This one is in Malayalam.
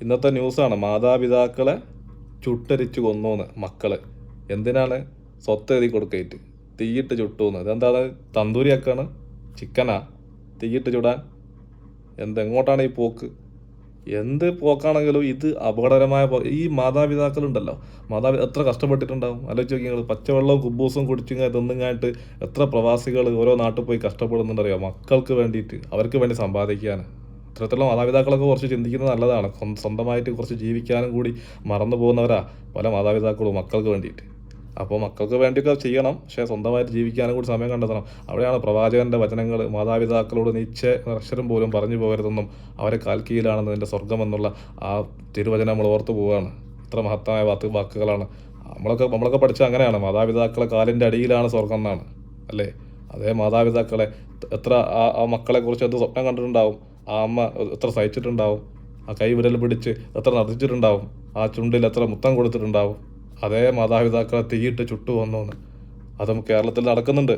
ഇന്നത്തെ ന്യൂസാണ്, മാതാപിതാക്കളെ ചുട്ടരിച്ച് കൊന്നൂന്ന് മക്കള്. എന്തിനാണ്? സ്വത്ത് എഴുതി കൊടുക്കേറ്റ് തീയിട്ട് ചുട്ടൂന്ന്. ഇതെന്താണ്? തന്തൂരിയാക്കാണ്? ചിക്കനാ തീയിട്ട് ചുടാൻ? എന്തെങ്ങോട്ടാണ് ഈ പോക്ക്? എന്ത് പോക്കാണെങ്കിലും ഇത് അപകടകരമായ ഈ മാതാപിതാക്കളുണ്ടല്ലോ, എത്ര കഷ്ടപ്പെട്ടിട്ടുണ്ടാവും ആലോചിച്ച് നോക്കി നിങ്ങൾ. പച്ചവെള്ളവും കുബൂസും കുടിച്ചിങ്ങനെ തിന്നുങ്ങായിട്ട് എത്ര പ്രവാസികൾ ഓരോ നാട്ടിൽ പോയി കഷ്ടപ്പെടുന്നുണ്ടറിയോ മക്കൾക്ക് വേണ്ടിയിട്ട്, അവർക്ക് വേണ്ടി സമ്പാദിക്കാൻ. ഇത്തരത്തിലുള്ള മാതാപിതാക്കളൊക്കെ കുറച്ച് ചിന്തിക്കുന്നത് നല്ലതാണ്. സ്വന്തമായിട്ട് കുറച്ച് ജീവിക്കാനും കൂടി മറന്നു പോകുന്നവരാ പല മാതാപിതാക്കളും മക്കൾക്ക് വേണ്ടിയിട്ട്. അപ്പോൾ മക്കൾക്ക് വേണ്ടിയൊക്കെ ചെയ്യണം, പക്ഷേ സ്വന്തമായിട്ട് ജീവിക്കാനും കൂടി സമയം കണ്ടെത്തണം. അവിടെയാണ് പ്രവാചകന്റെ വചനങ്ങൾ, മാതാപിതാക്കളോട് അക്ഷരം പോലും പറഞ്ഞു പോകരുതെന്നും അവരെ കാൽക്കീഴിലാണെന്ന് നിന്റെ സ്വർഗം എന്നുള്ള ആ തിരുവചനം നമ്മൾ ഓർത്തു പോവുകയാണ്. ഇത്ര മഹത്തായ വാക്കുകളാണ്. നമ്മളൊക്കെ പഠിച്ച അങ്ങനെയാണ്, മാതാപിതാക്കളെ കാലിൻ്റെ അടിയിലാണ് സ്വർഗം എന്നാണ് അല്ലേ. അതേ മാതാപിതാക്കളെ എത്ര ആ മക്കളെ കുറിച്ച് എന്ത് സ്വപ്നം കണ്ടിട്ടുണ്ടാവും, ആ അമ്മ എത്ര സഹിച്ചിട്ടുണ്ടാവും, ആ കൈ വിരൽ പിടിച്ച് എത്ര നടത്തിച്ചിട്ടുണ്ടാവും, ആ ചുണ്ടിൽ എത്ര മുത്തം കൊടുത്തിട്ടുണ്ടാവും. അതേ മാതാപിതാക്കളെ തീയിട്ട് ചുട്ടു വന്നു. അതും കേരളത്തിൽ നടക്കുന്നുണ്ട്.